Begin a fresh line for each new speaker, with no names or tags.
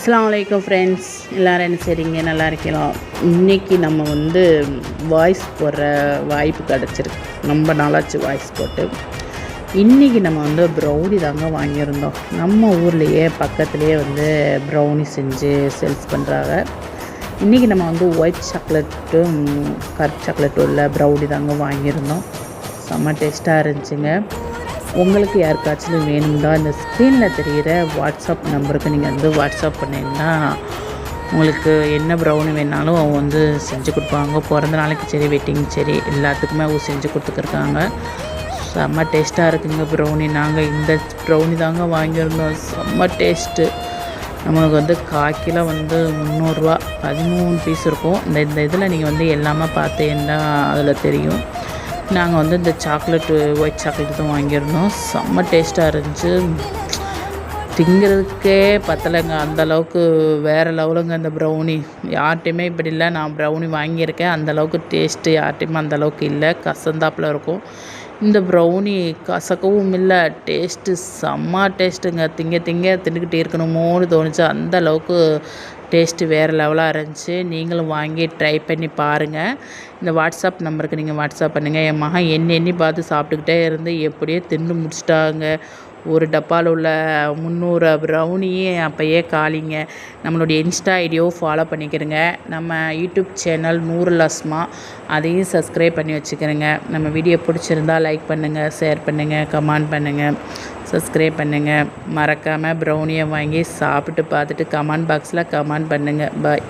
அஸ்ஸலாமு அலைக்கும் ஃப்ரெண்ட்ஸ், எல்லோரும் என்ன செய்கிறீங்க? நல்லா இருக்கலாம். இன்றைக்கி நம்ம வாய்ஸ் போடுற வாய்ப்பு கிடச்சிருக்கு. ரொம்ப நாளாச்சு வாய்ஸ் போட்டு. இன்றைக்கி நம்ம ப்ரௌனி தாங்க வாங்கியிருந்தோம். நம்ம ஊர்லேயே பக்கத்துலேயே ப்ரௌனி செஞ்சு சேல்ஸ் பண்ணுறாங்க. இன்றைக்கி நம்ம ஒயிட் சாக்லேட்டும் கருப்பு சாக்லேட்டும் உள்ள ப்ரௌனி தாங்க வாங்கியிருந்தோம். செம்ம டேஸ்ட்டாக இருந்துச்சுங்க. உங்களுக்கு யாருக்காச்சும் வேணும்னா இந்த ஸ்க்ரீனில் தெரிகிற வாட்ஸ்அப் நம்பருக்கு நீங்கள் வாட்ஸ்அப் பண்ணிங்கன்னா உங்களுக்கு என்ன ப்ரௌனி வேணாலும் அவங்க செஞ்சு கொடுப்பாங்க. பிறந்த நாளைக்கு சரி, வெட்டிங் சரி, எல்லாத்துக்குமே அவங்க செஞ்சு கொடுத்துருக்காங்க. செம்ம டேஸ்ட்டாக இருக்குங்க ப்ரௌனி. நாங்கள் இந்த ப்ரௌனி தாங்க வாங்கியிருந்தோம். செம்ம டேஸ்ட்டு. நம்மளுக்கு 1/4 கிலோ 300 13 பீஸ் இருக்கும். இந்த இதில் நீங்கள் எல்லாமே பார்த்தீங்கன்னா அதில் தெரியும். நாங்கள் இந்த சாக்லேட்டு ஒயிட் சாக்லேட்டு தான் வாங்கியிருந்தோம். செம்ம டேஸ்ட்டாக இருந்துச்சு. திங்கிறதுக்கே பத்தலைங்க. அந்தளவுக்கு வேறு லெவலுங்க இந்த ப்ரௌனி. யார்கிட்டையுமே இப்படி இல்லை. நான் ப்ரௌனி வாங்கியிருக்கேன், அந்தளவுக்கு டேஸ்ட்டு யார்கிட்டையுமே அந்தளவுக்கு இல்லை. கசந்தாப்பில் இருக்கும். இந்த ப்ரௌனி கசக்கவும் இல்லை, டேஸ்ட்டு செம்ம டேஸ்ட்டுங்க. தின்னுக்கிட்டே இருக்கணுமோன்னு தோணுச்சு. அந்தளவுக்கு டேஸ்ட்டு வேறு லெவலாக இருந்துச்சு. நீங்களும் வாங்கி ட்ரை பண்ணி பாருங்கள். இந்த வாட்ஸ்அப் நம்பருக்கு நீங்கள் வாட்ஸ்அப் பண்ணுங்கள். என் மகன் எண்ணி பார்த்து சாப்பிட்டுக்கிட்டே இருந்து எப்படியோ தின்னு முடிச்சிட்டாங்க. ஒரு டப்பாவில் உள்ள 300 ப்ரௌனியே அப்போயே காலிங்க. நம்மளுடைய இன்ஸ்டா ஐடியோ ஃபாலோ பண்ணிக்கிறேங்க. நம்ம யூடியூப் சேனல் நூருல் அஸ்மா, அதையும் சப்ஸ்கிரைப் பண்ணி வச்சுக்கிறேங்க. நம்ம வீடியோ பிடிச்சிருந்தா லைக் பண்ணுங்கள், ஷேர் பண்ணுங்கள், கமெண்ட் பண்ணுங்கள், சப்ஸ்கிரைப் பண்ணுங்கள். மறக்காமல் ப்ரௌனியை வாங்கி சாப்பிட்டு பார்த்துட்டு கமெண்ட் பாக்ஸில் கமெண்ட் பண்ணுங்கள். பாய்.